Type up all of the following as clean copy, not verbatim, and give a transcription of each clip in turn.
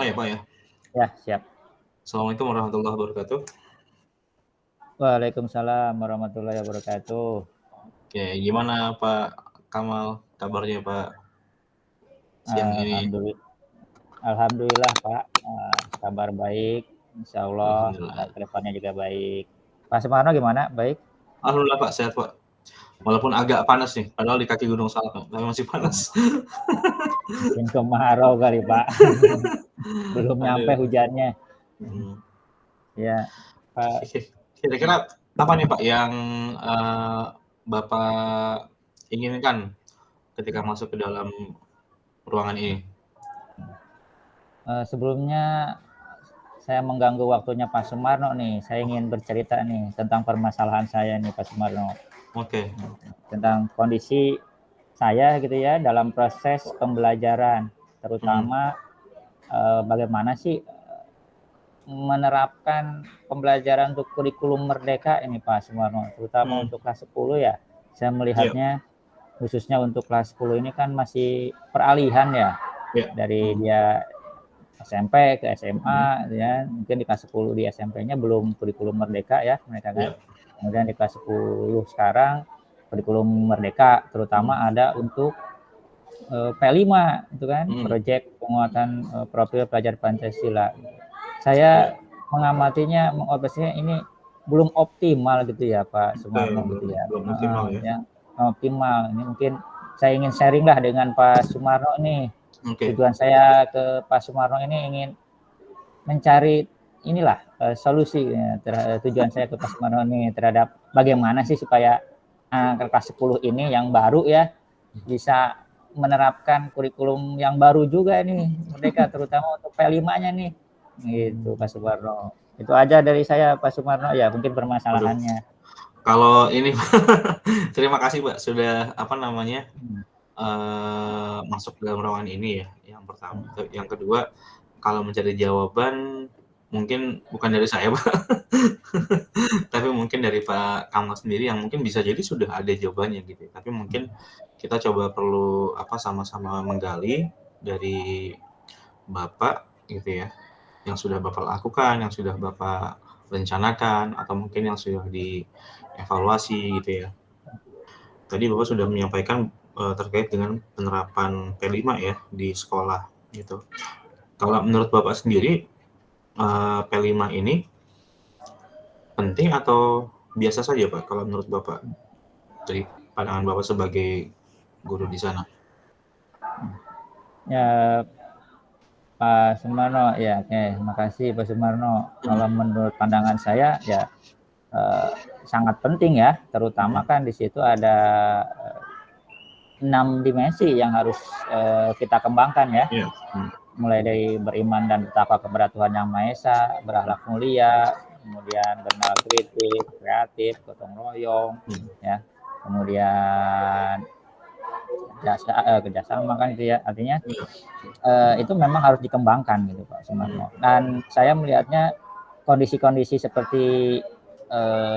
ya Pak ya? Ya, siap. Assalamualaikum warahmatullahi wabarakatuh. Waalaikumsalam warahmatullahi wabarakatuh. Oke, gimana Pak Kamal kabarnya Pak siang ini? Alhamdulillah Pak, kabar baik, insya Allah Alhamdulillah. ke depannya juga baik. Pak Sumarno gimana? Baik? Alhamdulillah Pak, sehat Pak. Walaupun agak panas nih, padahal di kaki Gunung Salak, tapi masih panas. Mungkin kemarau kali Pak, belum nyampe Aduh. hujannya. Ya, Pak. Kira-kira apa nih Pak yang Bapak inginkan ketika masuk ke dalam ruangan ini? Sebelumnya saya mengganggu waktunya Pak Sumarno nih. Saya ingin bercerita nih tentang permasalahan saya nih Pak Sumarno. Oke. Tentang kondisi saya gitu ya dalam proses pembelajaran, terutama bagaimana sih menerapkan pembelajaran untuk kurikulum merdeka ini Pak Sumarno, terutama untuk kelas 10 ya. Saya melihatnya khususnya untuk kelas 10 ini kan masih peralihan ya. Dari dia SMP ke SMA ya, mungkin di kelas 10 di SMP-nya belum kurikulum merdeka ya mereka kan. Kemudian di kelas 10 sekarang kurikulum merdeka, terutama ada untuk P5 itu kan, proyek penguatan profil pelajar Pancasila. Saya mengamatinya, mengobservasinya ini belum optimal gitu ya Pak Sumarno gitu ya. Belum optimal ya. Optimal. Ini mungkin saya ingin sharing lah dengan Pak Sumarno nih. Tujuan saya ke Pak Sumarno ini ingin mencari inilah solusi ya, tujuan saya ke Pak Sumarno ini terhadap bagaimana sih supaya kelas 10 ini yang baru ya bisa menerapkan kurikulum yang baru juga nih merdeka, terutama untuk P5-nya nih gitu Pak Sumarno. Itu aja dari saya Pak Sumarno ya, mungkin permasalahannya. Kalau ini terima kasih Pak sudah masuk dalam ruangan ini ya, yang pertama. Yang kedua, kalau mencari jawaban mungkin bukan dari saya Pak, tapi mungkin dari Pak Kamal sendiri yang mungkin bisa jadi sudah ada jawabannya gitu. Tapi mungkin kita coba perlu sama-sama menggali dari Bapak gitu ya, yang sudah Bapak lakukan, yang sudah Bapak rencanakan, atau mungkin yang sudah dievaluasi gitu ya. Tadi Bapak sudah menyampaikan terkait dengan penerapan P5 ya di sekolah gitu. Kalau menurut Bapak sendiri P5 ini penting atau biasa saja Pak kalau menurut Bapak dari pandangan Bapak sebagai guru di sana? Ya Pak Sumarno ya, makasih Pak Sumarno. Kalau menurut pandangan saya ya sangat penting ya, terutama kan di situ ada 6 dimensi yang harus kita kembangkan ya. Mulai dari beriman dan bertakwa kepada Tuhan Yang Maha Esa, berakhlak mulia, kemudian bernalar kritis, kreatif, gotong royong, ya, kemudian kerjasama kan itu ya, artinya itu memang harus dikembangkan gitu Pak Sumarno. Dan saya melihatnya kondisi-kondisi seperti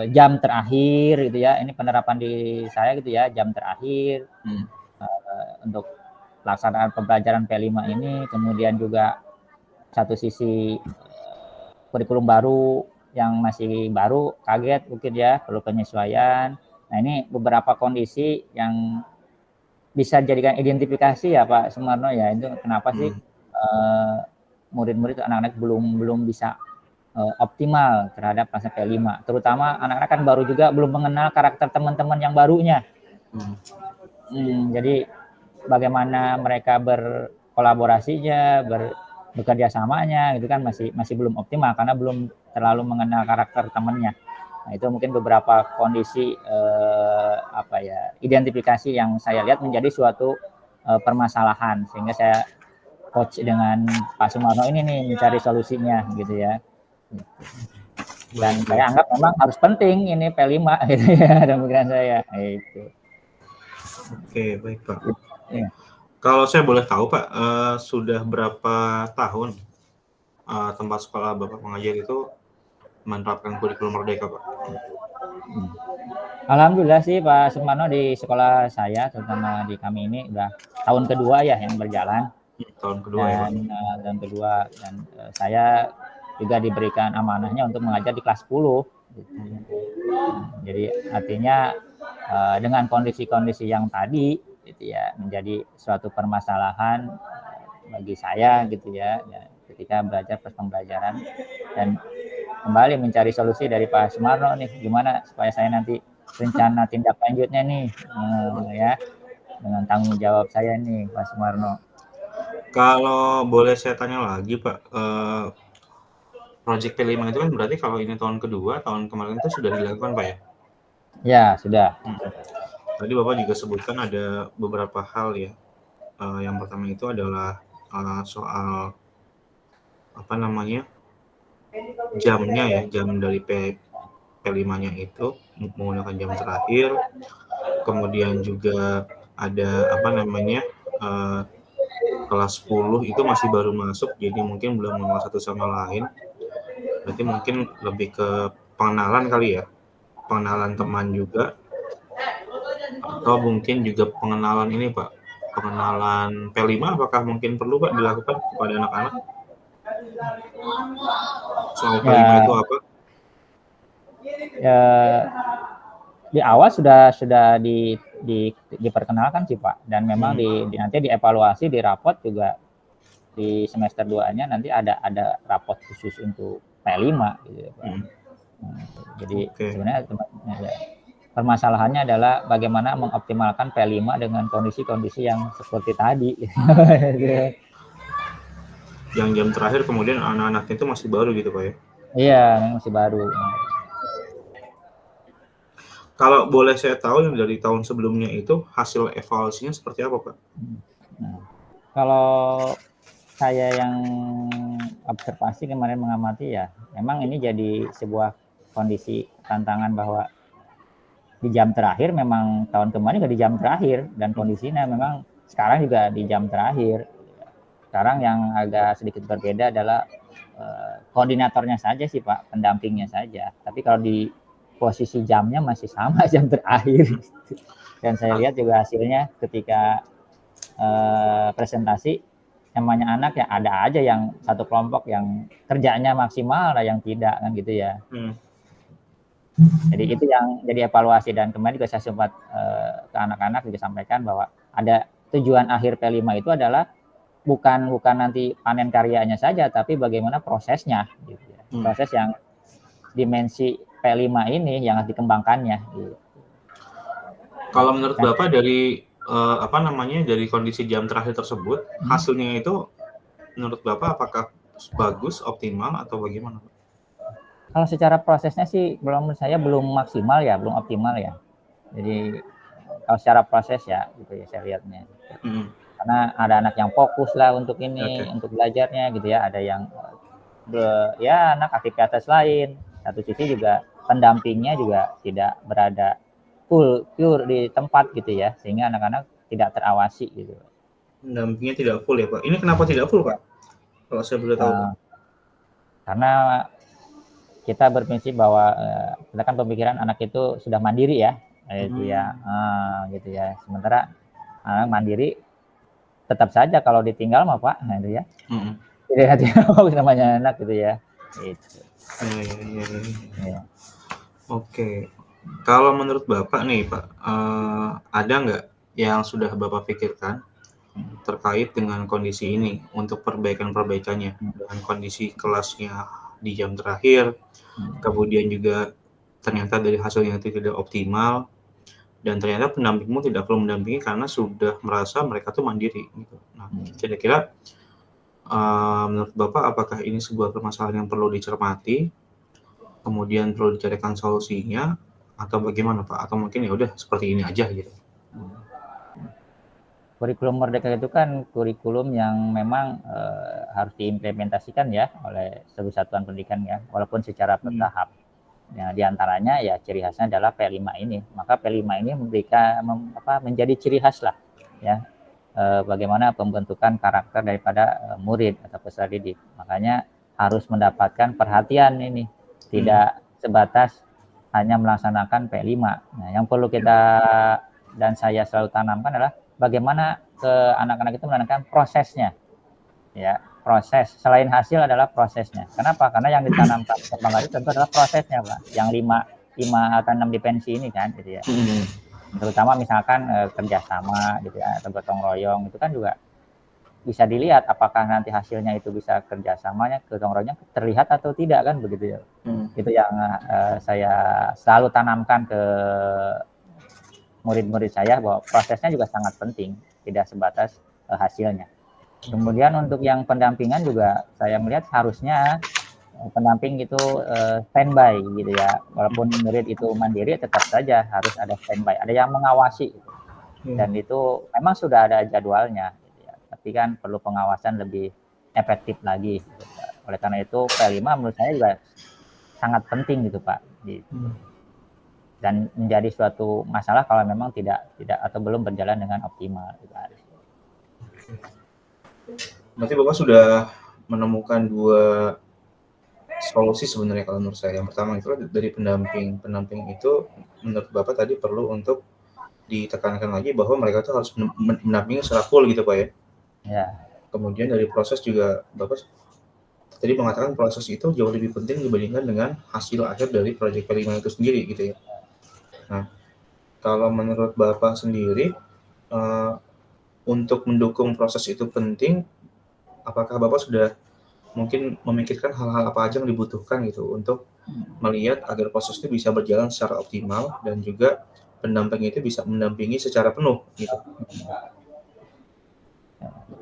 jam terakhir gitu ya, ini penerapan di saya gitu ya, jam terakhir untuk pelaksanaan pembelajaran P5 ini, kemudian juga satu sisi kurikulum baru yang masih baru, kaget mungkin ya, perlu penyesuaian. Nah ini beberapa kondisi yang bisa jadikan identifikasi ya Pak Sumarno ya, itu kenapa sih murid-murid anak-anak belum bisa optimal terhadap masa P5, terutama anak-anak kan baru juga belum mengenal karakter teman-teman yang barunya. Jadi bagaimana mereka berkolaborasinya, bekerja samanya gitu kan masih belum optimal karena belum terlalu mengenal karakter temannya. Nah, itu mungkin beberapa kondisi identifikasi yang saya lihat menjadi suatu permasalahan, sehingga saya coach dengan Pak Sumarno ini nih mencari solusinya gitu ya. Dan saya anggap memang harus penting ini P5 gitu ya, dalam pikiran saya itu. Oke, baik Pak. Ya. Kalau saya boleh tahu Pak, sudah berapa tahun tempat sekolah Bapak mengajar itu menerapkan kurikulum merdeka Pak? Alhamdulillah sih Pak Sumarno, di sekolah saya terutama di kami ini udah tahun kedua ya yang berjalan. Tahun kedua ya, Pak? Dan kedua, dan saya juga diberikan amanahnya untuk mengajar di kelas 10 gitu. Jadi artinya dengan kondisi-kondisi yang tadi gitu ya, menjadi suatu permasalahan bagi saya gitu ya, ketika belajar pas pembelajaran, dan kembali mencari solusi dari Pak Sumarno nih, gimana supaya saya nanti rencana tindak lanjutnya nih ya, dengan tanggung jawab saya nih Pak Sumarno. Kalau boleh saya tanya lagi Pak, project P5 itu kan berarti kalau ini tahun kedua, tahun kemarin itu sudah dilakukan Pak ya? Ya, sudah. Tadi Bapak juga sebutkan ada beberapa hal ya. Yang pertama itu adalah soal apa namanya, jamnya ya, jam dari P5-nya itu menggunakan jam terakhir. Kemudian juga ada apa namanya, kelas 10 itu masih baru masuk, jadi mungkin belum mengenal satu sama lain. Berarti mungkin lebih ke pengenalan kali ya, pengenalan teman juga, atau mungkin juga pengenalan ini Pak, pengenalan P5 apakah mungkin perlu Pak dilakukan kepada anak-anak? Soal P5 itu apa? Ya, di awal sudah diperkenalkan sih Pak, dan memang nanti dievaluasi di rapot juga di semester 2-nya nanti ada rapot khusus untuk P5 gitu ya Pak. Jadi sebenarnya permasalahannya adalah bagaimana mengoptimalkan P5 dengan kondisi-kondisi yang seperti tadi. Yang jam terakhir kemudian anak-anak itu masih baru gitu Pak ya? Iya, masih baru. Kalau boleh saya tahu yang dari tahun sebelumnya itu hasil evaluasinya seperti apa Pak? Nah, kalau saya yang observasi kemarin mengamati ya, memang ini jadi sebuah kondisi tantangan bahwa di jam terakhir memang tahun kemarin juga di jam terakhir, dan kondisinya memang sekarang juga di jam terakhir. Sekarang yang agak sedikit berbeda adalah koordinatornya saja sih Pak, pendampingnya saja. Tapi kalau di posisi jamnya masih sama jam terakhir. Dan saya lihat juga hasilnya ketika presentasi, namanya anak ya ada aja yang satu kelompok yang kerjanya maksimal, ada yang tidak kan gitu ya. Jadi itu yang jadi evaluasi, dan kemarin juga saya sempat ke anak-anak juga sampaikan bahwa ada tujuan akhir P5 itu adalah bukan nanti panen karyanya saja, tapi bagaimana prosesnya gitu ya. Proses yang dimensi P5 ini yang harus dikembangkannya gitu. Kalau menurut Bapak dari apa namanya, dari kondisi jam terakhir tersebut, hasilnya itu menurut Bapak apakah bagus, optimal atau bagaimana? Kalau secara prosesnya sih menurut saya belum maksimal ya, belum optimal ya. Jadi kalau secara proses ya gitu ya saya lihatnya. Karena ada anak yang fokus lah untuk ini, untuk belajarnya gitu ya, ada yang ya anak aktivitas lain. Satu sisi juga pendampingnya juga tidak berada pure di tempat gitu ya, sehingga anak-anak tidak terawasi gitu. Pendampingnya tidak full ya Pak? Ini kenapa tidak full Pak? Kalau saya boleh tahu Pak. Karena kita berprinsip bahwa kita kan pemikiran anak itu sudah mandiri ya, gitu ya, gitu ya. Sementara anak mandiri tetap saja kalau ditinggal mah Pak, nah itu ya. Jadi hati namanya anak gitu ya. Gitu. Ya. Oke. Kalau menurut Bapak nih Pak, ada nggak yang sudah Bapak pikirkan terkait dengan kondisi ini untuk perbaikan-perbaikannya, dengan kondisi kelasnya di jam terakhir, kemudian juga ternyata dari hasilnya itu tidak optimal, dan ternyata pendampingmu tidak perlu mendampingi karena sudah merasa mereka tuh mandiri gitu. Nah, kira-kira menurut Bapak apakah ini sebuah permasalahan yang perlu dicermati, kemudian perlu dicarikan solusinya, atau bagaimana Pak? Atau mungkin ya udah seperti ini aja gitu? Kurikulum Merdeka itu kan kurikulum yang memang harus diimplementasikan ya oleh seluruh satuan pendidikan ya, walaupun secara bertahap. Ya, diantaranya ya ciri khasnya adalah P5 ini. Maka P5 ini menjadi ciri khas lah ya, bagaimana pembentukan karakter daripada murid atau peserta didik. Makanya harus mendapatkan perhatian ini, tidak sebatas hanya melaksanakan P5. Nah, yang perlu kita dan saya selalu tanamkan adalah bagaimana ke anak-anak itu menanamkan prosesnya. Ya, proses. Selain hasil adalah prosesnya. Kenapa? Karena yang ditanamkan perkembangan itu tentu adalah prosesnya, Pak. Yang 5 atau 6 dimensi ini kan, gitu ya. Terutama misalkan kerjasama, gitu ya, atau gotong royong itu kan juga bisa dilihat apakah nanti hasilnya itu bisa kerjasamanya, gotong royongnya terlihat atau tidak kan, begitu ya. Itu yang saya selalu tanamkan ke murid-murid saya bahwa prosesnya juga sangat penting, tidak sebatas hasilnya. Kemudian untuk yang pendampingan juga saya melihat harusnya pendamping itu standby gitu ya. Walaupun murid itu mandiri tetap saja harus ada standby, ada yang mengawasi gitu. Dan itu memang sudah ada jadwalnya gitu ya. Tapi kan perlu pengawasan lebih efektif lagi gitu. Oleh karena itu P5 menurut saya juga sangat penting gitu Pak gitu. Dan menjadi suatu masalah kalau memang tidak atau belum berjalan dengan optimal gitu. Berarti Bapak sudah menemukan 2 solusi sebenarnya kalau menurut saya. Yang pertama itu dari pendamping itu menurut Bapak tadi perlu untuk ditekankan lagi bahwa mereka tuh harus mendampingi secara full gitu Pak ya. Ya. Kemudian dari proses juga Bapak tadi mengatakan proses itu jauh lebih penting dibandingkan dengan hasil akhir dari proyek P5 itu sendiri gitu ya. Nah, kalau menurut Bapak sendiri untuk mendukung proses itu penting, apakah Bapak sudah mungkin memikirkan hal-hal apa aja yang dibutuhkan gitu untuk melihat agar proses itu bisa berjalan secara optimal dan juga pendamping itu bisa mendampingi secara penuh gitu?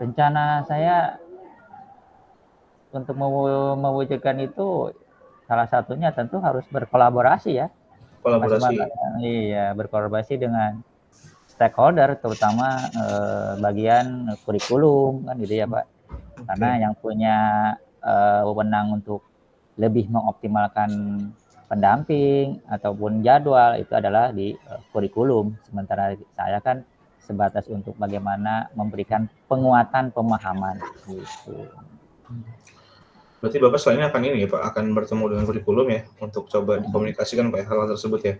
Rencana saya untuk mewujudkan itu salah satunya tentu harus berkolaborasi ya. Kolaborasi. Iya, berkolaborasi dengan stakeholder terutama bagian kurikulum kan gitu ya Pak. Karena yang punya wewenang untuk lebih mengoptimalkan pendamping ataupun jadwal itu adalah di kurikulum. Sementara saya kan sebatas untuk bagaimana memberikan penguatan pemahaman gitu. Berarti Bapak selanjutnya akan ini ya Pak, akan bertemu dengan kurikulum ya untuk coba dikomunikasikan Pak hal-hal tersebut ya?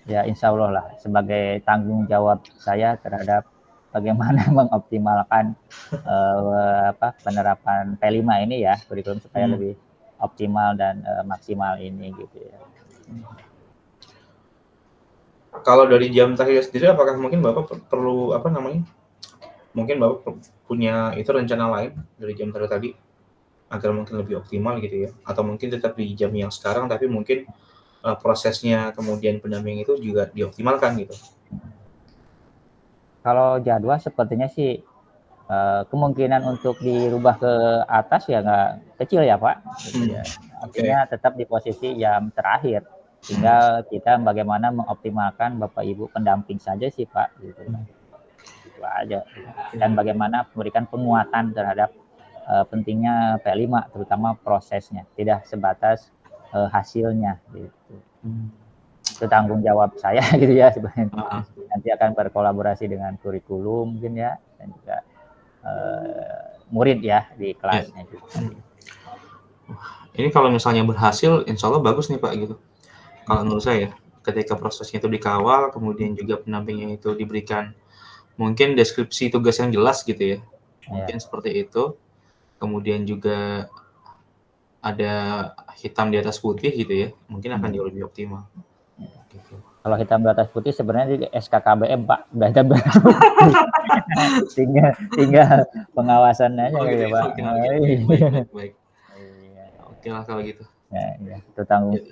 Ya insya Allah lah sebagai tanggung jawab saya terhadap bagaimana mengoptimalkan penerapan P5 ini ya kurikulum supaya lebih optimal dan maksimal ini gitu ya. Kalau dari jam terakhir sendiri apakah mungkin Bapak perlu mungkin Bapak punya itu rencana lain dari jam terakhir tadi agar mungkin lebih optimal gitu ya, atau mungkin tetap di jam yang sekarang tapi mungkin prosesnya kemudian pendamping itu juga dioptimalkan gitu? Kalau jadwal sepertinya sih kemungkinan untuk dirubah ke atas ya nggak kecil ya Pak. Gitu ya. Artinya tetap di posisi jam terakhir. Tinggal kita bagaimana mengoptimalkan Bapak Ibu pendamping saja sih Pak. Gitu. Itu aja. Dan bagaimana memberikan penguatan terhadap pentingnya P5 terutama prosesnya, tidak sebatas hasilnya gitu. Itu tanggung jawab saya gitu ya sebenarnya. Nanti akan berkolaborasi dengan kurikulum mungkin ya dan juga murid ya di kelasnya juga. Ini kalau misalnya berhasil, insya Allah bagus nih Pak gitu. Kalau menurut saya, ketika prosesnya itu dikawal, kemudian juga pendampingnya itu diberikan mungkin deskripsi tugas yang jelas gitu ya, mungkin seperti itu. Kemudian juga ada hitam di atas putih gitu ya, mungkin akan jauh lebih optimal. Gitu. Kalau hitam di atas putih sebenarnya di SKKBM Pak, udah tinggal pengawasannya aja gitu ya Pak. Baik. Oke lah kalau gitu. Ya, itu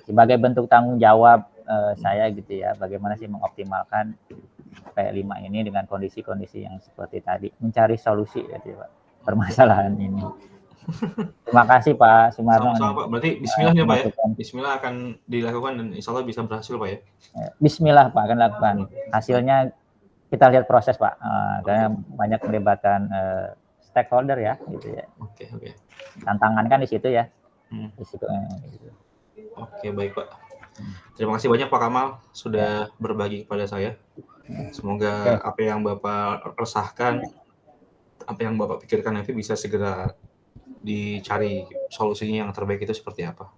sebagai bentuk tanggung jawab saya gitu ya, bagaimana sih mengoptimalkan P5 ini dengan kondisi-kondisi yang seperti tadi, mencari solusi gitu ya Pak, permasalahan ini. Terima kasih Pak Sumarno. Sama-sama Pak, berarti bismillah ya Pak ya, bismillah akan dilakukan dan insya Allah bisa berhasil Pak ya? Bismillah Pak akan lakukan, hasilnya kita lihat proses Pak, karena banyak melibatkan stakeholder ya gitu ya. Oke. Tantangan kan di situ ya. Gitu. Oke baik Pak. Terima kasih banyak Pak Kamal sudah berbagi kepada saya. Semoga apa yang Bapak resahkan, apa yang Bapak pikirkan nanti bisa segera dicari solusinya yang terbaik itu seperti apa.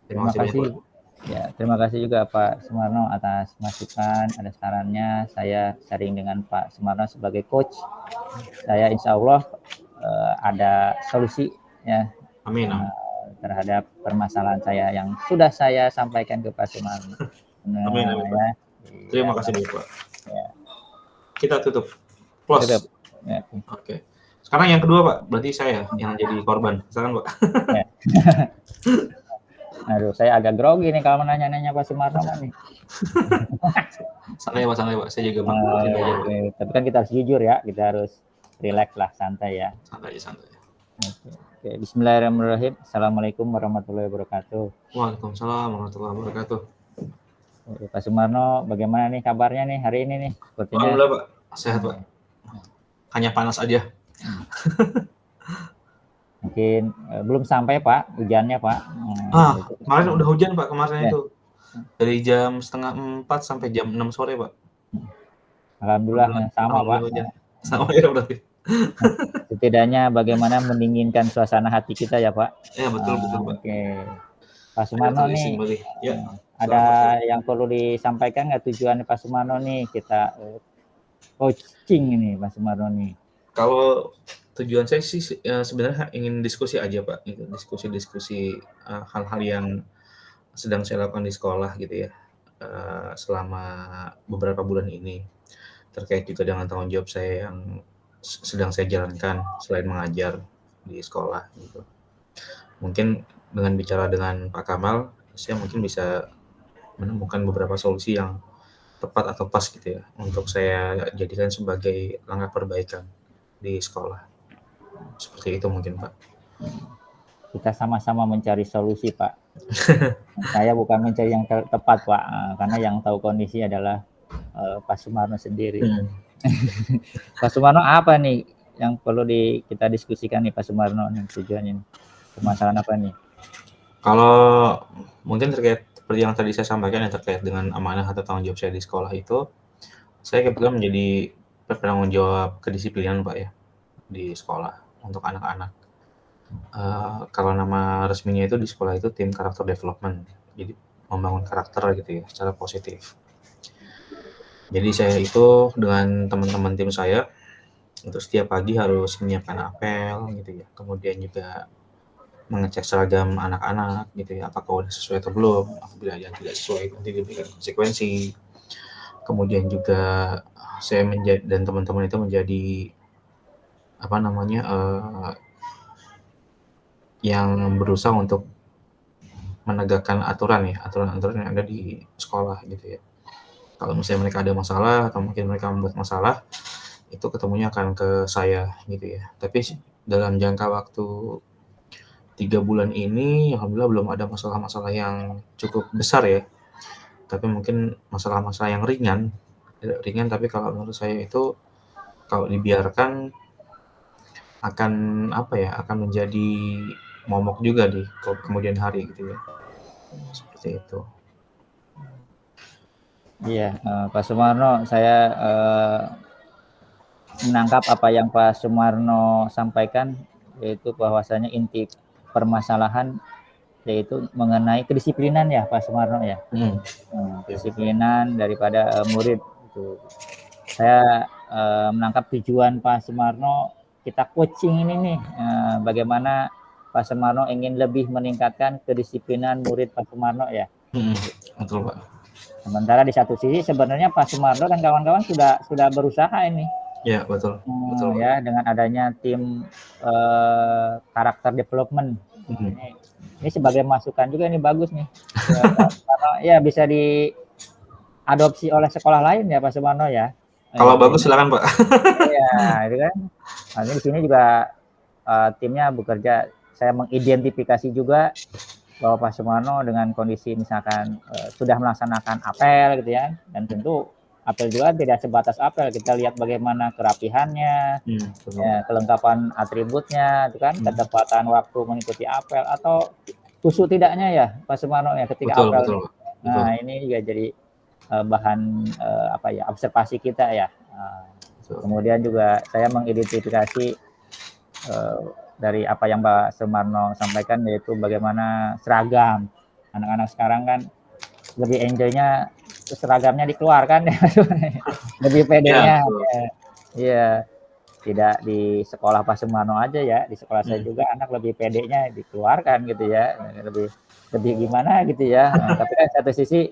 Terima kasih. Ya, terima kasih juga Pak Sumarno atas masukan, ada sarannya. Saya sharing dengan Pak Sumarno sebagai coach. Saya insya Allah ada solusi ya. Amin. Terhadap permasalahan saya yang sudah saya sampaikan ke Pak Sumarno. Amin, Ya. Terima kasih Pak. Ya. Kita tutup. Close. Tutup. Ya. Oke. Sekarang yang kedua Pak, berarti saya yang jadi korban. Silakan Pak. Ya. Aduh, saya agak grogi nih kalau nanya-nanya Pak Sumarno nih. Santai Pak. Saya juga okay. Tapi kan kita harus jujur ya, kita harus relax lah, santai ya. Santai. Oke. Bismillahirrahmanirrahim. Assalamualaikum warahmatullahi wabarakatuh. Waalaikumsalam warahmatullahi wabarakatuh. Pak Sumarno, bagaimana nih kabarnya nih hari ini nih? Sepertinya... Alhamdulillah Pak, sehat Pak. Hanya panas aja. Mungkin belum sampai Pak, hujannya Pak. Kemarin udah hujan Pak, kemarin itu. Dari jam 3:30 sampai jam 6 sore Pak. Alhamdulillah sama Pak. Sama ya berarti. Setidaknya bagaimana mendinginkan suasana hati kita ya Pak. Ya betul Pak. Oke. Pak Sumarno nih, ya, ada yang perlu disampaikan nggak tujuan Pak Sumarno nih kita coaching ini Pak Sumarno nih? Kalau tujuan saya sih sebenarnya ingin diskusi aja Pak, diskusi hal-hal yang sedang saya lakukan di sekolah gitu ya, selama beberapa bulan ini, terkait juga dengan tanggung jawab saya yang sedang saya jalankan selain mengajar di sekolah gitu. Mungkin dengan bicara dengan Pak Kamal, saya mungkin bisa menemukan beberapa solusi yang tepat atau pas gitu ya, untuk saya jadikan sebagai langkah perbaikan di sekolah. Seperti itu mungkin Pak. Kita sama-sama mencari solusi Pak. Saya bukan mencari yang tepat Pak, karena yang tahu kondisi adalah Pak Sumarno sendiri. Pak Sumarno apa nih yang perlu kita diskusikan nih Pak Sumarno nih tujuannya nih? Permasalahan apa nih? Kalau mungkin terkait seperti yang tadi saya sampaikan yang terkait dengan amanah atau tanggung jawab saya di sekolah itu, saya kebetulan menjadi penanggung jawab kedisiplinan Pak ya di sekolah untuk anak-anak. Kalau nama resminya itu di sekolah itu tim karakter development, jadi membangun karakter gitu ya secara positif. Jadi saya itu dengan teman-teman tim saya itu setiap pagi harus menyiapkan apel gitu ya, kemudian juga mengecek seragam anak-anak gitu ya, apakah udah sesuai atau belum. Apabila yang tidak sesuai nanti diberikan konsekuensi. Kemudian juga saya dan teman-teman itu menjadi yang berusaha untuk menegakkan aturan yang ada di sekolah gitu ya. Kalau misalnya mereka ada masalah atau mungkin mereka membuat masalah, itu ketemunya akan ke saya gitu ya. Tapi dalam jangka waktu 3 bulan ini, alhamdulillah belum ada masalah-masalah yang cukup besar ya. Tapi mungkin masalah-masalah yang ringan, tapi kalau menurut saya itu kalau dibiarkan akan menjadi momok juga di kemudian hari gitu ya. Seperti itu. Iya, Pak Sumarno, saya menangkap apa yang Pak Sumarno sampaikan, yaitu bahwasanya inti permasalahan yaitu mengenai kedisiplinan ya Pak Sumarno ya. Kedisiplinan daripada murid itu. Saya menangkap tujuan Pak Sumarno kita coaching ini nih, bagaimana Pak Sumarno ingin lebih meningkatkan kedisiplinan murid Pak Sumarno ya. Betul Pak. Sementara di satu sisi sebenarnya Pak Sumarno dan kawan-kawan sudah berusaha ini. Ya betul. Ya dengan adanya tim karakter development. Ini sebagai masukan juga ini bagus nih. Karena ya bisa diadopsi oleh sekolah lain ya Pak Sumarno ya. Kalau bagus silakan Pak. Iya, itu kan. Nah, ini di sini juga timnya bekerja. Saya mengidentifikasi juga bahwa Pak Sumarno dengan kondisi misalkan sudah melaksanakan apel gitu ya, dan tentu apel juga tidak sebatas apel, kita lihat bagaimana kerapihannya, kelengkapan atributnya, itu kan, ketepatan waktu mengikuti apel atau khusyuk tidaknya ya Pak Sumarno ya ketika apel. Betul. Nah ini juga jadi bahan observasi kita ya. Kemudian juga saya mengidentifikasi dari apa yang Pak Sumarno sampaikan, yaitu bagaimana seragam anak-anak sekarang kan lebih enjoy-nya seragamnya dikeluarkan ya, lebih pedenya. Iya. tidak di sekolah Pak Sumarno aja ya, di sekolah saya juga anak lebih pedenya dikeluarkan gitu ya, lebih gimana gitu ya. Tapi kan satu sisi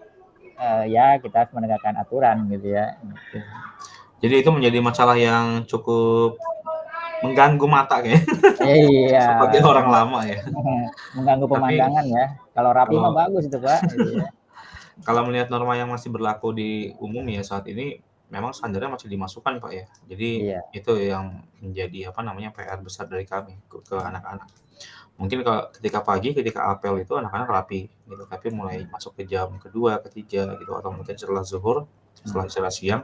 ya kita harus menegakkan aturan gitu ya. Jadi itu menjadi masalah yang cukup mengganggu mata kayaknya. Iya. Sebagai orang lama ya. Mengganggu Tapi pemandangan ya. Kalau rapi mah kalau bagus itu Pak, gitu ya. kalau melihat norma yang masih berlaku di umum ya saat ini, memang standarnya masih dimasukkan Pak ya. Jadi Iya. itu yang menjadi apa namanya PR besar dari kami ke anak-anak. Mungkin ketika pagi, ketika apel itu anak-anak rapi gitu, tapi mulai masuk ke jam kedua, ketiga gitu atau mungkin setelah zuhur, setelah siang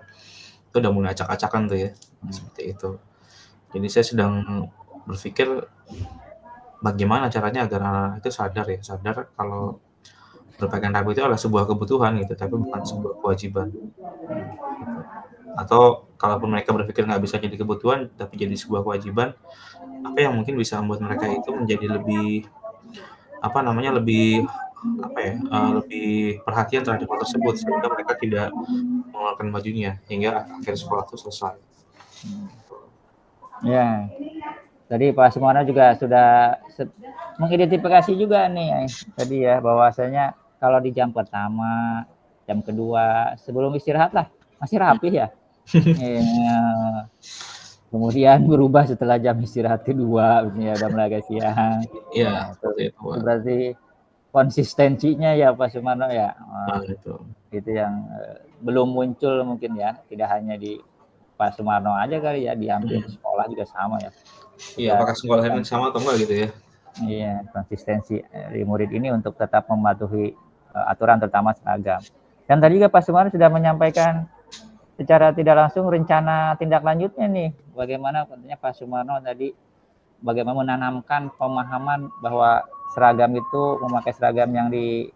itu udah mulai acak-acakan tuh ya. Seperti itu. Jadi saya sedang berpikir bagaimana caranya agar anak-anak itu sadar kalau berpakaian rapi itu adalah sebuah kebutuhan gitu, tapi bukan sebuah kewajiban. Gitu. Atau kalaupun mereka berpikir nggak bisa jadi kebutuhan, tapi jadi sebuah kewajiban, apa yang mungkin bisa membuat mereka itu menjadi lebih apa namanya, lebih apa ya, lebih perhatian terhadap hal tersebut sehingga mereka tidak mengeluarkan bajunya hingga akhir sekolah itu selesai. Ya. Tadi Pak Sumarno juga sudah mengidentifikasi juga nih tadi ya bahwasanya kalau di jam pertama, jam kedua sebelum istirahat lah masih rapi ya. Kemudian berubah setelah jam istirahat kedua, misalnya udah mulai agak siang. Iya, seperti itu, Pak. Itu berarti konsistensinya ya Pak Sumarno ya. Itu. Itu yang belum muncul mungkin ya, tidak hanya di Pak Sumarno aja kali ya, di hampir sekolah juga sama ya. Iya, apakah sekolah lain sama atau enggak gitu ya? Iya, konsistensi dari murid ini untuk tetap mematuhi aturan terutama seragam. Dan tadi juga Pak Sumarno sudah menyampaikan secara tidak langsung rencana tindak lanjutnya nih. Bagaimana katanya Pak Sumarno tadi bagaimana menanamkan pemahaman bahwa seragam itu memakai seragam yang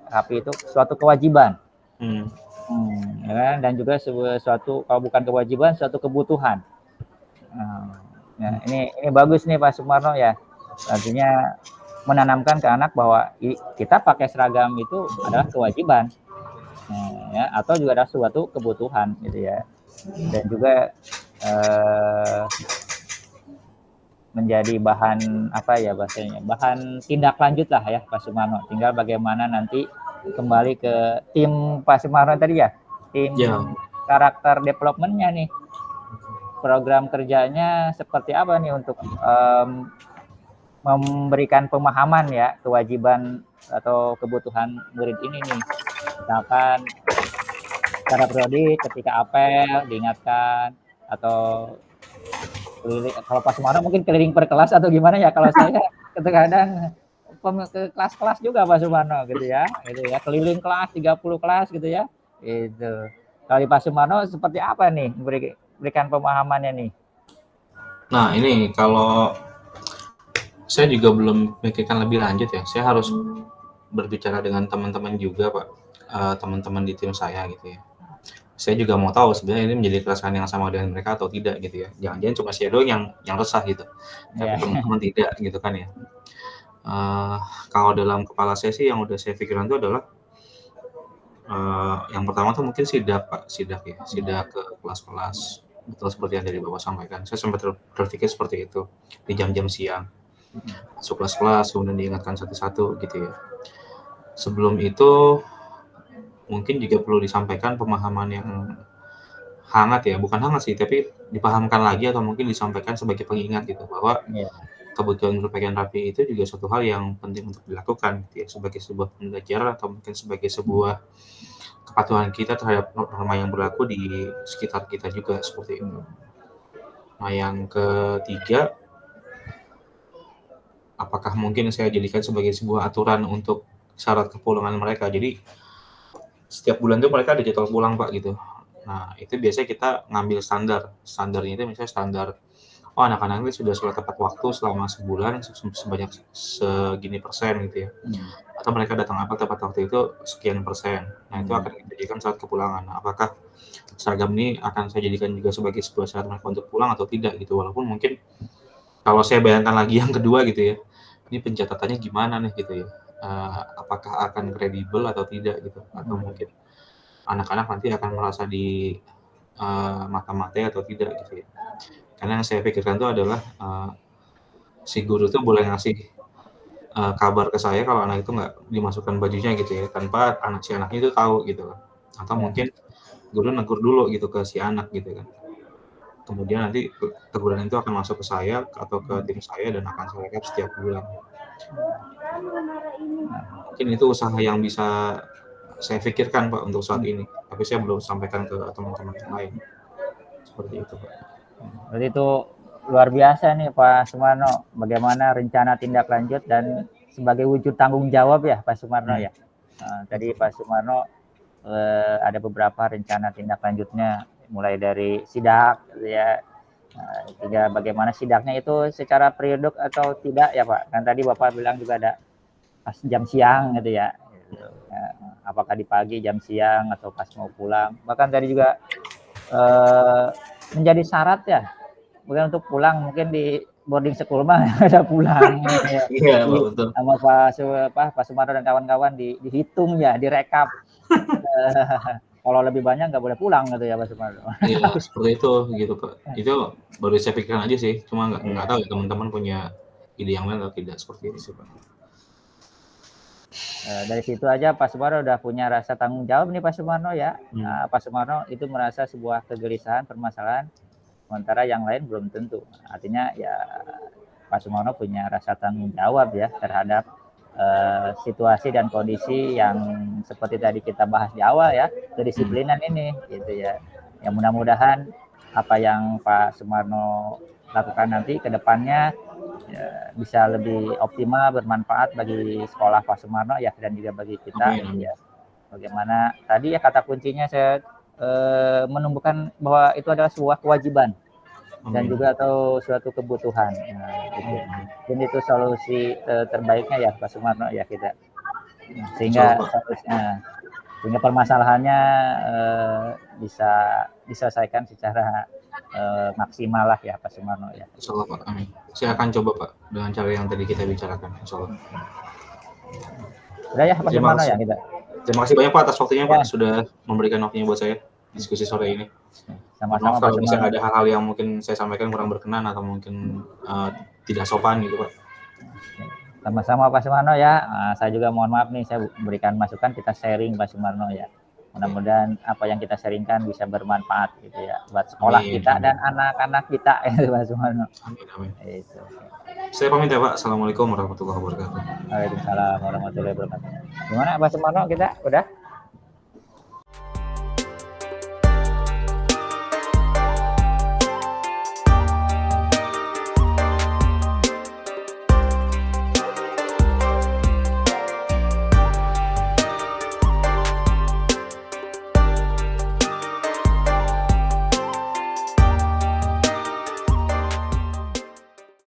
rapi itu suatu kewajiban. Ya kan? Dan juga suatu kalau bukan kewajiban suatu kebutuhan. Nah, ini bagus nih Pak Sumarno ya. Artinya menanamkan ke anak bahwa kita pakai seragam itu adalah kewajiban, ya, atau juga adalah suatu kebutuhan gitu ya. Dan juga menjadi bahan apa ya bahasanya, bahan tindak lanjut lah ya Pak Sumarno. Tinggal bagaimana nanti kembali ke tim Pak Sumarno tadi ya, tim karakter development-nya nih. Program kerjanya seperti apa nih untuk memberikan pemahaman ya kewajiban atau kebutuhan murid ini nih. Misalkan secara periode ketika apel diingatkan atau kalau Pak Sumarno mungkin keliling per kelas atau gimana ya, kalau saya kadang-kadang ke kelas-kelas juga Pak Sumarno gitu ya, keliling kelas 30 kelas gitu ya. Itu. Kalau Pak Sumarno seperti apa nih berikan pemahamannya nih? Nah, ini kalau saya juga belum memikirkan lebih lanjut ya. Saya harus berbicara dengan teman-teman juga, Pak. Teman-teman di tim saya gitu ya. Saya juga mau tahu sebenarnya ini menjadi keresahan yang sama dengan mereka atau tidak gitu ya. Jangan-jangan cuma saya doang yang resah gitu. Tapi teman-teman tidak gitu kan ya. Kalau dalam kepala saya sih yang udah saya pikirkan itu adalah yang pertama tuh mungkin sidak Pak, sidak ke kelas-kelas. Betul seperti yang dari Bapak sampaikan. Saya sempat berpikir seperti itu di jam-jam siang. Masuk kelas-kelas kemudian diingatkan satu-satu gitu ya. Sebelum itu mungkin juga perlu disampaikan pemahaman yang hangat ya, bukan hangat sih, tapi dipahamkan lagi atau mungkin disampaikan sebagai pengingat gitu bahwa kebutuhan berpakaian rapi itu juga suatu hal yang penting untuk dilakukan gitu ya, sebagai sebuah pembelajaran atau mungkin sebagai sebuah kepatuhan kita terhadap norma yang berlaku di sekitar kita juga seperti itu. Nah, yang ketiga, apakah mungkin saya jadikan sebagai sebuah aturan untuk syarat kepulangan mereka. Jadi setiap bulan tuh mereka ada jadwal pulang Pak gitu. Nah, itu biasanya kita ngambil standarnya itu misalnya standar, oh anak-anak ini sudah sholat tepat waktu selama sebulan sebanyak segini persen gitu ya. Atau mereka datang apel tepat waktu itu sekian persen. Nah, itu akan dijadikan syarat kepulangan. Nah, apakah seragam ini akan saya jadikan juga sebagai sebuah syarat mereka untuk pulang atau tidak gitu. Walaupun mungkin kalau saya bayangkan lagi yang kedua gitu ya, ini pencatatannya gimana nih gitu ya. Apakah akan kredibel atau tidak gitu, atau mungkin anak-anak nanti akan merasa mata-matai atau tidak gitu ya. Karena yang saya pikirkan itu adalah, si guru tuh boleh ngasih, kabar ke saya kalau anak itu nggak dimasukkan bajunya gitu ya, tanpa si anaknya itu tahu gitu loh. Atau Ya. mungkin guru negur dulu gitu ke si anak gitu kan. Kemudian nanti teguran itu akan masuk ke saya atau ke tim saya dan akan saya rekap setiap bulan. Mungkin itu usaha yang bisa saya pikirkan Pak untuk saat ini, tapi saya belum sampaikan ke teman-teman yang lain. Seperti itu Pak. Berarti itu luar biasa nih Pak Sumarno, bagaimana rencana tindak lanjut dan sebagai wujud tanggung jawab ya Pak Sumarno ya. Tadi Pak Sumarno ada beberapa rencana tindak lanjutnya, mulai dari sidak ya, hingga bagaimana sidaknya itu secara periodik atau tidak ya Pak. Kan tadi Bapak bilang juga ada pas jam siang gitu ya. Apakah di pagi, jam siang, atau pas mau pulang. Bahkan tadi juga menjadi syarat ya, mungkin untuk pulang mungkin di boarding school mah ada pulang ya. Iya Pak, betul. Sama Pak Sumarno dan kawan-kawan dihitung ya, direkap. Kalau lebih banyak nggak boleh pulang gitu ya Pak Sumarno. Iya seperti itu gitu Pak. Itu baru saya pikirkan aja sih, cuma nggak tahu ya teman-teman punya ide yang lain atau tidak, seperti itu sih Pak. Dari situ aja Pak Sumarno udah punya rasa tanggung jawab nih Pak Sumarno ya. Pak Sumarno itu merasa sebuah kegelisahan, permasalahan, sementara yang lain belum tentu. Artinya ya Pak Sumarno punya rasa tanggung jawab ya terhadap situasi dan kondisi yang seperti tadi kita bahas di awal ya, kedisiplinan ini gitu ya. Yang mudah-mudahan apa yang Pak Sumarno lakukan nanti ke depannya ya, bisa lebih optimal, bermanfaat bagi sekolah Pak Sumarno ya, dan juga bagi kita. Ya. Bagaimana tadi ya kata kuncinya saya menumbuhkan bahwa itu adalah sebuah kewajiban dan juga atau suatu kebutuhan. Gitu. Dan itu solusi terbaiknya ya Pak Sumarno ya kita. Sehingga permasalahannya bisa diselesaikan secara maksimal lah ya Pak Sumarno ya. Insyaallah Pak, amin. Saya akan coba Pak dengan cara yang tadi kita bicarakan, insyaallah. Udah ya Pak Sumarno ya kita. Terima kasih banyak Pak atas waktunya Pak, sudah memberikan waktunya buat saya diskusi sore ini. Sama-sama Pak, kalau misalnya ada hal-hal yang mungkin saya sampaikan kurang berkenan atau mungkin tidak sopan gitu Pak. Sama-sama Pak Sumarno ya. Saya juga mohon maaf nih, saya berikan masukan, kita sharing Pak Sumarno ya. Mudah-mudahan apa yang kita sharingkan bisa bermanfaat gitu ya buat sekolah kita dan anak-anak kita ya Pak Sumarno. Amin. Itu. Saya pamit ya Pak. Assalamualaikum warahmatullahi wabarakatuh. Waalaikumsalam warahmatullahi wabarakatuh. Gimana Pak Sumarno, kita udah?